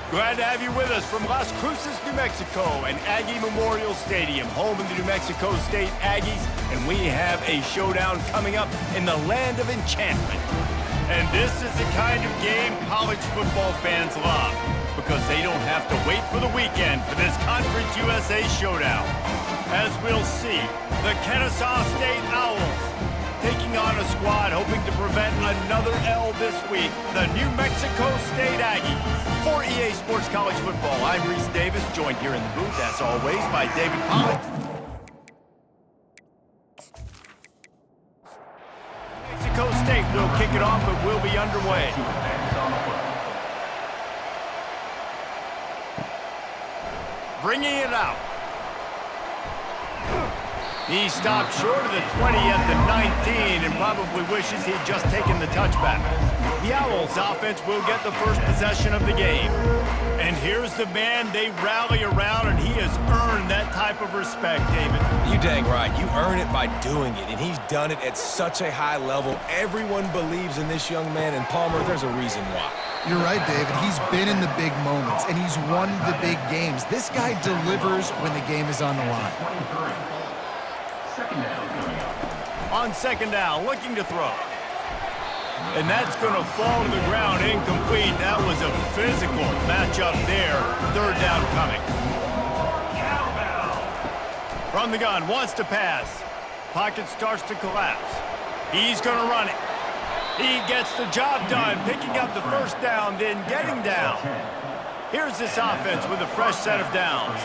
Glad to have you with us from Las Cruces, New Mexico, and Aggie Memorial Stadium, home of the New Mexico State Aggies, and we have a showdown coming up in the land of enchantment. And this is the kind of game college football fans love, because they don't have to wait for the weekend for this Conference USA showdown. As we'll see, the Kennesaw State Owls taking on a squad hoping to prevent another L this week, the New Mexico State Aggies. For EA Sports College Football, I'm Reese Davis, joined here in the booth, as always, by David Pollock. New Mexico State will kick it off and will be underway. Bringing it out. He stopped short of the 20 at the 19 and probably wishes he'd just taken the touchback. The Owls offense will get the first possession of the game. And here's the man they rally around, and he has earned that type of respect, David. You dang right. You earn it by doing it, and he's done it at such a high level. Everyone believes in this young man, and Palmer, there's a reason why. You're right, David. He's been in the big moments, and he's won the big games. This guy delivers when the game is on the line. On second down, looking to throw. And that's going to fall to the ground, incomplete. That was a physical matchup there. Third down coming. From the gun, wants to pass. Pocket starts to collapse. He's going to run it. He gets the job done, picking up the first down, then getting down. Here's this offense with a fresh set of downs.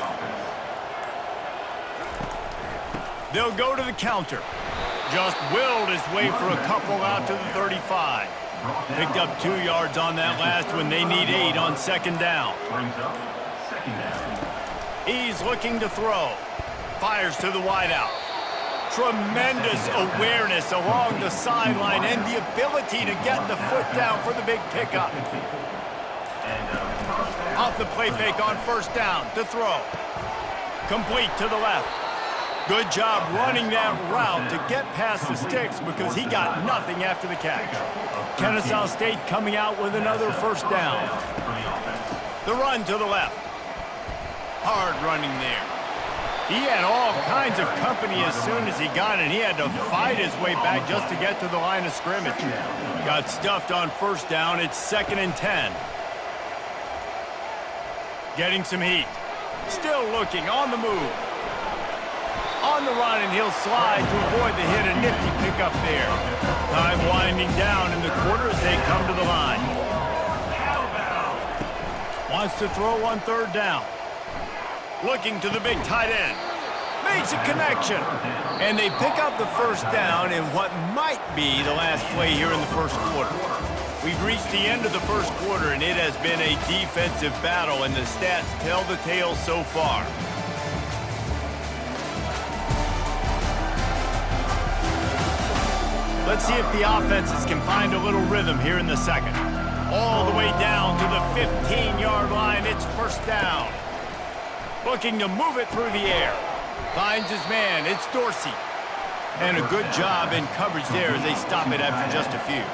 They'll go to the counter. Just willed his way for a couple out to the 35. Picked up 2 yards on that last one. They need 8 on second down. He's looking to throw. Fires to the wideout. Tremendous awareness along the sideline and the ability to get the foot down for the big pickup. Off the play fake on first down to throw. Complete to the left. Good job running that route to get past the sticks because he got nothing after the catch. Kennesaw State coming out with another first down. The run to the left. Hard running there. He had all kinds of company as soon as he got it. He had to fight his way back just to get to the line of scrimmage. Got stuffed on first down. It's 2nd and 10. Getting some heat. Still looking on the move. On the run, and he'll slide to avoid the hit. A nifty pickup there. Time winding down in the quarter as they come to the line. Wants to throw on third down. Looking to the big tight end. Makes a connection. And they pick up the first down in what might be the last play here in the first quarter. We've reached the end of the first quarter, and it has been a defensive battle, and the stats tell the tale so far. Let's see if the offenses can find a little rhythm here in the second. All the way down to the 15-yard line. It's first down. Looking to move it through the air. Finds his man. It's Dorsey. And a good job in coverage there as they stop it after just a few.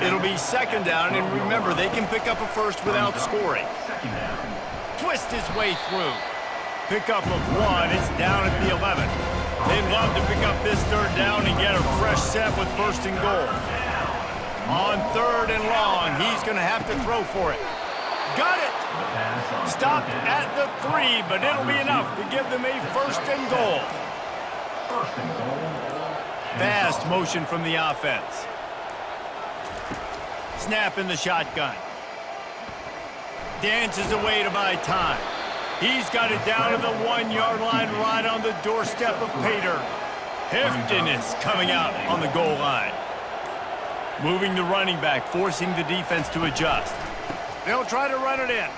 It'll be second down, and remember, they can pick up a first without scoring. Twist his way through. Pickup of 1. It's down at the 11. They'd love to pick up this third down and get a fresh set with first and goal. On third and long, he's going to have to throw for it. Got it! Stopped at the 3, but it'll be enough to give them a first and goal. Fast motion from the offense. Snap in the shotgun. Dances away to buy time. He's got it down to the 1-yard line right on the doorstep of Pater. Heftiness coming out on the goal line. Moving the running back, forcing the defense to adjust. They'll try to run it in.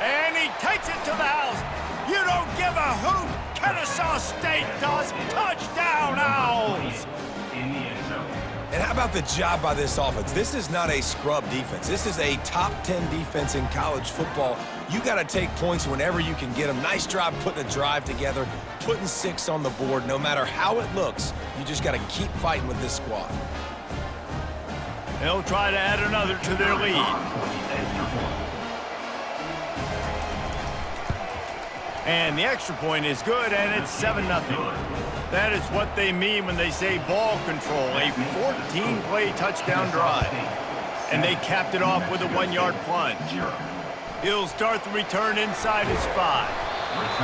And he takes it to the house. You don't give a hoot. Kennesaw State does. Touchdown, Owls. And how about the job by this offense? This is not a scrub defense. This is a top 10 defense in college football. You got to take points whenever you can get them. Nice job putting a drive together, putting 6 on the board. No matter how it looks, you just got to keep fighting with this squad. They'll try to add another to their lead. And the extra point is good, and it's 7-0. That is what they mean when they say ball control, a 14-play touchdown drive. And they capped it off with a 1-yard plunge. He'll start the return inside his 5.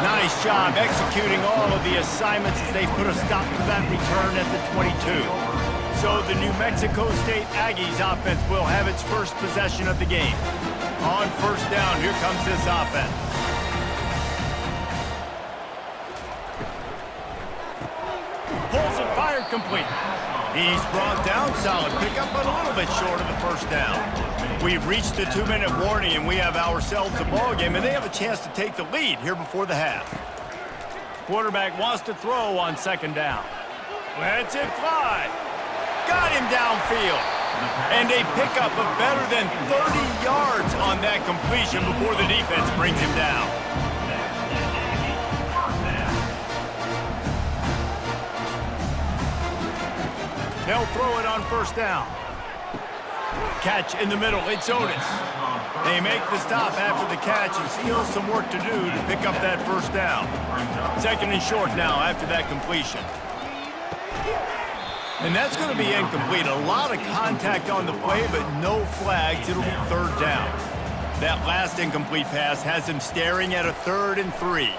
Nice job executing all of the assignments as they put a stop to that return at the 22. So the New Mexico State Aggies offense will have its first possession of the game. On first down, here comes this offense. Pulls it, fired complete. He's brought down, solid pickup, but a little bit short of the first down. We've reached the 2-minute warning, and we have ourselves a ball game, and they have a chance to take the lead here before the half. Quarterback wants to throw on second down. Lets it fly. Got him downfield. And a pickup of better than 30 yards on that completion before the defense brings him down. They'll throw it on first down. Catch in the middle, it's Otis. They make the stop after the catch and still some work to do to pick up that first down. Second and short now after that completion. And that's going to be incomplete. A lot of contact on the play, but no flags. It'll be third down. That last incomplete pass has him staring at a 3rd and 3.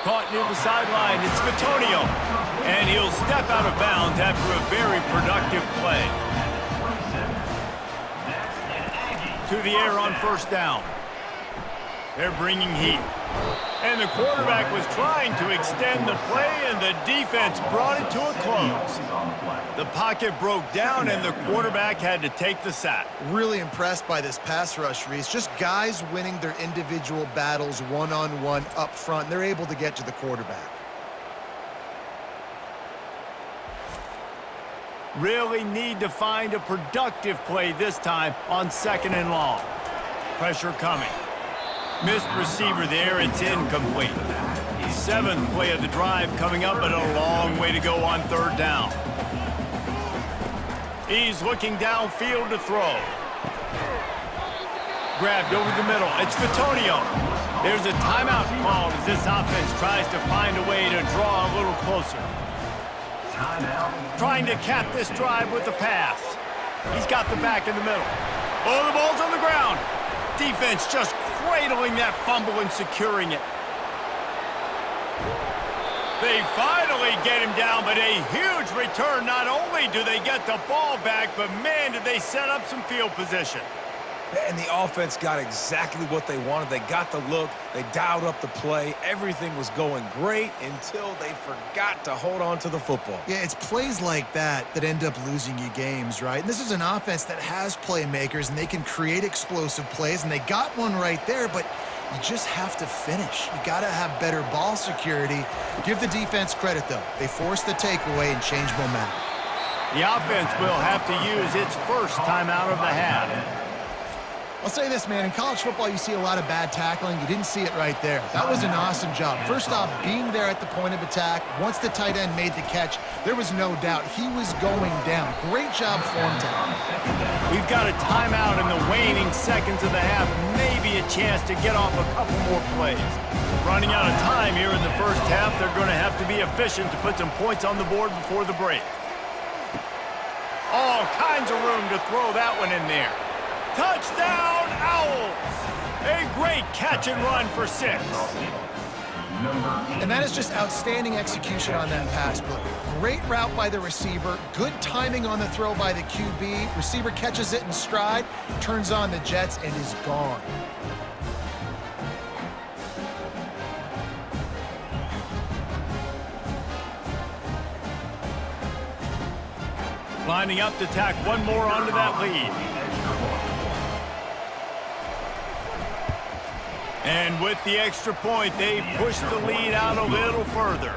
Caught near the sideline, it's Bitonio. And he'll step out of bounds after a very productive play. To the air on first down. They're bringing heat. And the quarterback was trying to extend the play, and the defense brought it to a close. The pocket broke down, and the quarterback had to take the sack. Really impressed by this pass rush, Reese. Just guys winning their individual battles one-on-one up front. They're able to get to the quarterback. Really need to find a productive play this time on second and long. Pressure coming. Missed receiver there, it's incomplete. 7th play of the drive coming up, but a long way to go on third down. He's looking downfield to throw. Grabbed over the middle, it's Bitonio. There's a timeout called as this offense tries to find a way to draw a little closer. Trying to cap this drive with the pass. He's got the back in the middle. Oh, the ball's on the ground. Defense just cradling that fumble and securing it. They finally get him down, but a huge return. Not only do they get the ball back, but man, did they set up some field position. And the offense got exactly what they wanted. They got the look. They dialed up the play. Everything was going great until they forgot to hold on to the football. Yeah, it's plays like that that end up losing you games, right? And this is an offense that has playmakers, and they can create explosive plays, and they got one right there, but you just have to finish. You got to have better ball security. Give the defense credit, though. They forced the takeaway and changed momentum. The offense will have to use its first timeout of the half. I'll say this, man. In college football, you see a lot of bad tackling. You didn't see it right there. That was an awesome job. First off, being there at the point of attack. Once the tight end made the catch, there was no doubt he was going down. Great job form time. We've got a timeout in the waning seconds of the half. Maybe a chance to get off a couple more plays. Running out of time here in the first half. They're going to have to be efficient to put some points on the board before the break. All kinds of room to throw that one in there. Touchdown, Owls! A great catch and run for 6. And that is just outstanding execution on that pass play. Great route by the receiver, good timing on the throw by the QB. Receiver catches it in stride, turns on the jets, and is gone. Lining up to tack one more onto that lead. And with the extra point, they push the lead out a little further.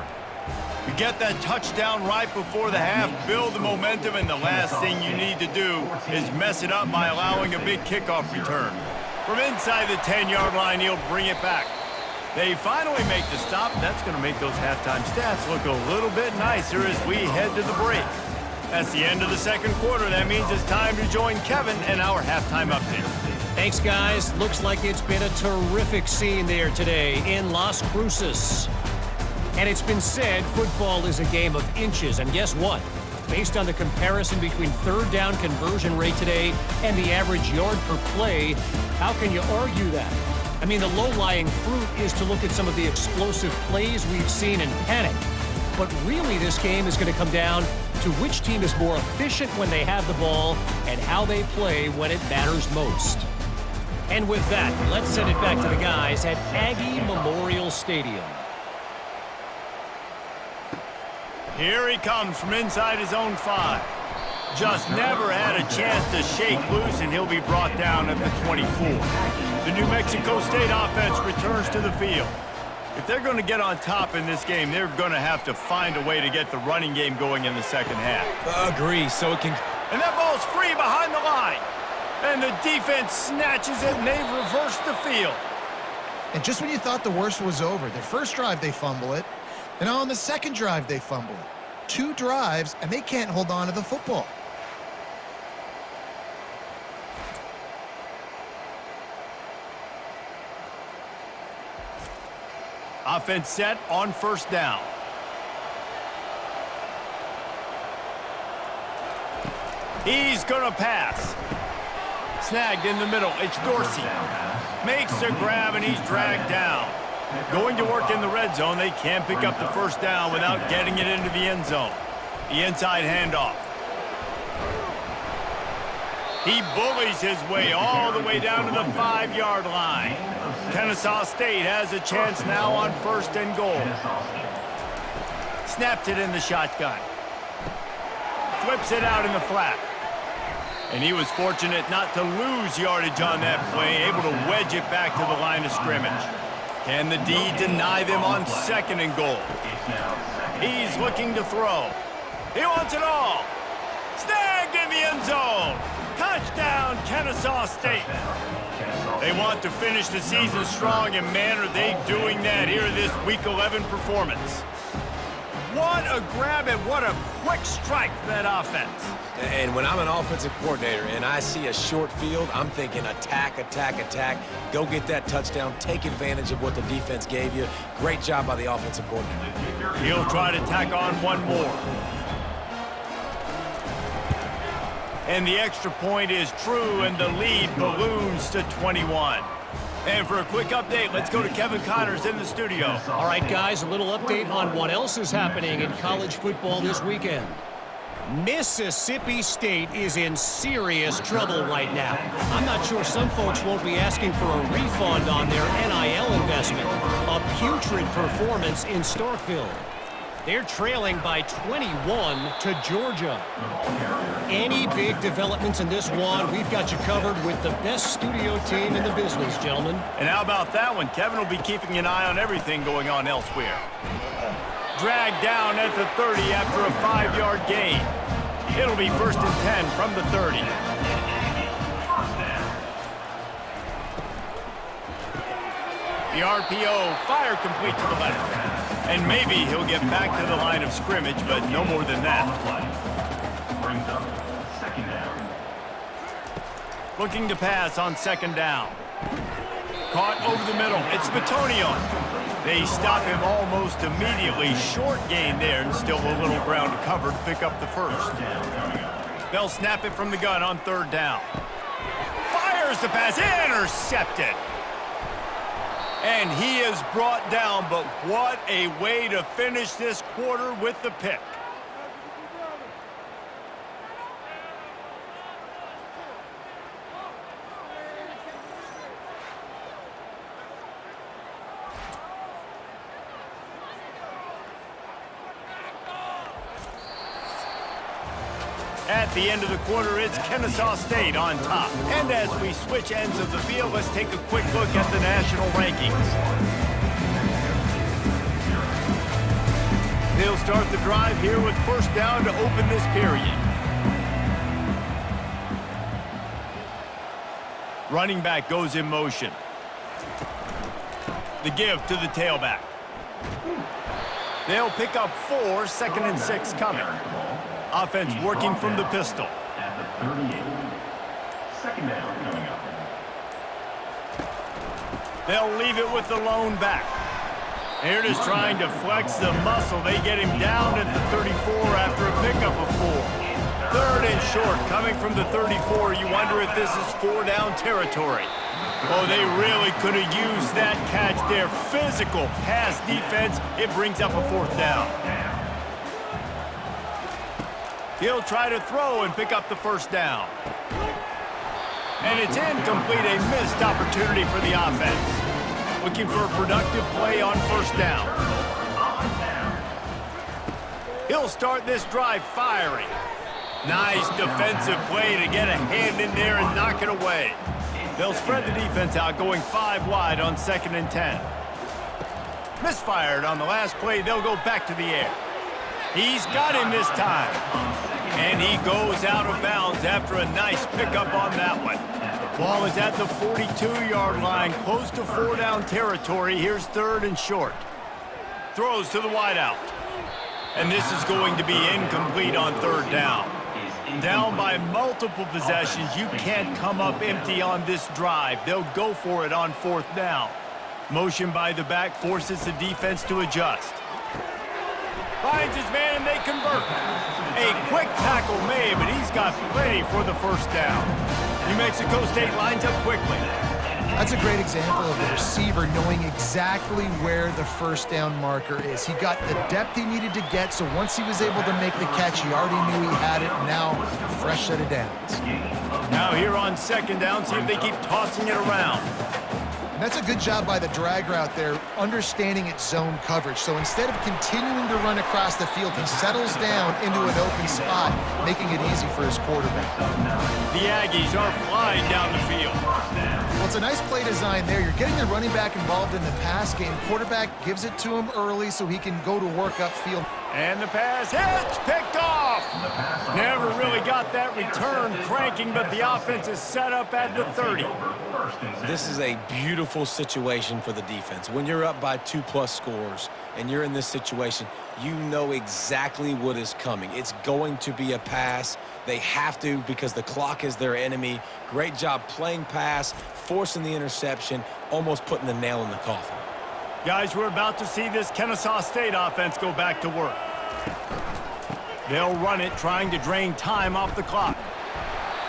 You get that touchdown right before the half, build the momentum, and the last thing you need to do is mess it up by allowing a big kickoff return. From inside the 10-yard line, he'll bring it back. They finally make the stop. That's going to make those halftime stats look a little bit nicer as we head to the break. That's the end of the second quarter. That means it's time to join Kevin in our halftime update. Thanks, guys. Looks like it's been a terrific scene there today in Las Cruces. And it's been said football is a game of inches. And guess what? Based on the comparison between third down conversion rate today and the average yard per play, how can you argue that? I mean, the low-lying fruit is to look at some of the explosive plays we've seen and panic. But really, this game is going to come down to which team is more efficient when they have the ball and how they play when it matters most. And with that, let's send it back to the guys at Aggie Memorial Stadium. Here he comes from inside his own 5. Just never had a chance to shake loose, and he'll be brought down at the 24. The New Mexico State offense returns to the field. If they're going to get on top in this game, they're going to have to find a way to get the running game going in the second half. Agree, so it can... And that ball's free behind the line. And the defense snatches it, and they've reversed the field. And just when you thought the worst was over, their first drive they fumble it, and on the second drive they fumble it. 2 drives, and they can't hold on to the football. Offense set on first down. He's going to pass. Snagged in the middle. It's Dorsey. Makes a grab, and he's dragged down. Going to work in the red zone. They can't pick up the first down without getting it into the end zone. The inside handoff. He bullies his way all the way down to the 5-yard line. Kennesaw State has a chance now on first and goal. Snaps it in the shotgun. Flips it out in the flat. And he was fortunate not to lose yardage on that play, able to wedge it back to the line of scrimmage. Can the D deny them on second and goal? He's looking to throw. He wants it all. Snagged in the end zone. Touchdown, Kennesaw State. They want to finish the season strong, and man, are they doing that here this Week 11 performance. What a grab and what a quick strike for that offense. And when I'm an offensive coordinator and I see a short field, I'm thinking attack, attack, attack. Go get that touchdown. Take advantage of what the defense gave you. Great job by the offensive coordinator. He'll try to tack on one more. And the extra point is true, and the lead balloons to 21. And for a quick update, let's go to Kevin Connors in the studio. All right, guys, a little update on what else is happening in college football this weekend. Mississippi State is in serious trouble right now. I'm not sure some folks won't be asking for a refund on their NIL investment. A putrid performance in Starkville. They're trailing by 21 to Georgia. Any big developments in this one, we've got you covered with the best studio team in the business, gentlemen. And how about that one? Kevin will be keeping an eye on everything going on elsewhere. Dragged down at the 30 after a 5-yard gain. It'll be first and 10 from the 30. The RPO, fire complete to the left. And maybe he'll get back to the line of scrimmage, but no more than that. Looking to pass on second down. Caught over the middle. It's Batonio. They stop him almost immediately. Short gain there, and still a little ground to cover to pick up the first. They'll snap it from the gun on third down. Fires the pass. Intercepted. And he is brought down, but what a way to finish this quarter with the pick. At the end of the quarter, it's Kennesaw State on top. And as we switch ends of the field, let's take a quick look at the national rankings. They'll start the drive here with first down to open this period. Running back goes in motion. The give to the tailback. They'll pick up 4, second and 6 coming. Offense working from the pistol. At the 38. Second down coming up. They'll leave it with the lone back. They're just trying to flex the muscle. They get him down at the 34 after a pickup of 4. 3rd and short, coming from the 34. You wonder if this is 4-down territory. Oh, they really could have used that catch there. Physical pass defense. It brings up a 4th down. He'll try to throw and pick up the 1st down. And it's incomplete, a missed opportunity for the offense. Looking for a productive play on 1st down. He'll start this drive firing. Nice defensive play to get a hand in there and knock it away. They'll spread the defense out, going 5 wide on 2nd and 10. Misfired on the last play. They'll go back to the air. He's got him this time. And he goes out of bounds after a nice pickup on that one. Ball is at the 42-yard line, close to 4-down territory. Here's 3rd and short. Throws to the wideout. And this is going to be incomplete on 3rd down. Down by multiple possessions, you can't come up empty on this drive. They'll go for it on 4th down. Motion by the back forces the defense to adjust. Finds his man and they convert. A quick tackle made, but he's got play for the 1st down. New Mexico State lines up quickly. That's a great example of the receiver knowing exactly where the 1st down marker is. He got the depth he needed to get, so once he was able to make the catch, he already knew he had it, and now a fresh set of downs. Now here on 2nd down, see if they keep tossing it around. And that's a good job by the drag route there, understanding its zone coverage. So instead of continuing to run across the field, he settles down into an open spot, making it easy for his quarterback. The Aggies are flying down the field. Well, it's a nice play design there. You're getting the running back involved in the pass game. Quarterback gives it to him early so he can go to work upfield. And the pass hits, picked off. Never really got that return cranking, but the offense is set up at the 30. This is a beautiful situation for the defense. When you're up by 2+ scores and you're in this situation, you know exactly what is coming. It's going to be a pass. They have to because the clock is their enemy. Great job playing pass, forcing the interception, almost putting the nail in the coffin. Guys, we're about to see this Kennesaw State offense go back to work. They'll run it, trying to drain time off the clock.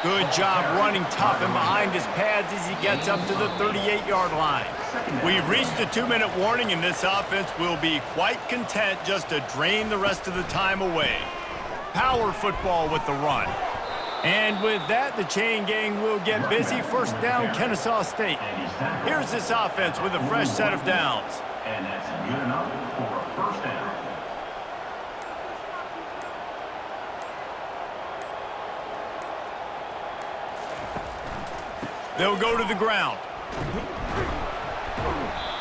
Good job running tough and behind his pads as he gets up to the 38-yard line. We've reached the 2-minute warning, and this offense will be quite content just to drain the rest of the time away. Power football with the run. And with that, the chain gang will get busy. 1st down, Kennesaw State. Here's this offense with a fresh set of downs. And that's good enough for a 1st down. They'll go to the ground.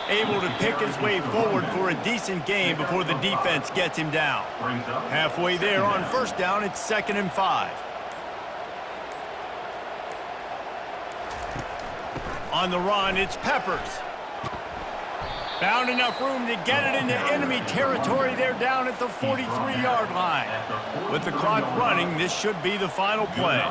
Able to pick his way forward for a decent gain before the defense gets him down. Halfway there on 1st down, it's 2nd and 5. On the run, it's Peppers. Found enough room to get it into enemy territory. They're down at the 43-yard line. With the clock running, this should be the final play.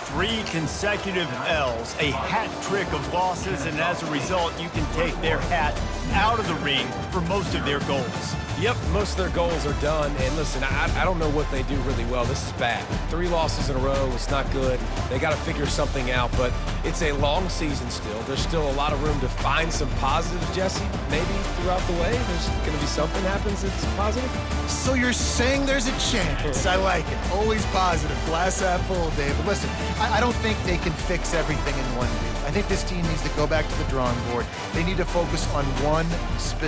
3 consecutive L's, a hat trick of losses, and as a result, you can take their hat out of the ring for most of their goals. Yep, most of their goals are done. And listen, I don't know what they do really well. This is bad. 3 losses in a row. It's not good. They got to figure something out, but it's a long season still. There's still a lot of room to find some positives, Jesse. Maybe throughout the way, there's going to be something happens that's positive. So you're saying there's a chance. I like it. Always positive. Glass half full, Dave. But listen, I don't think they can fix everything in one week. I think this team needs to go back to the drawing board. They need to focus on one specific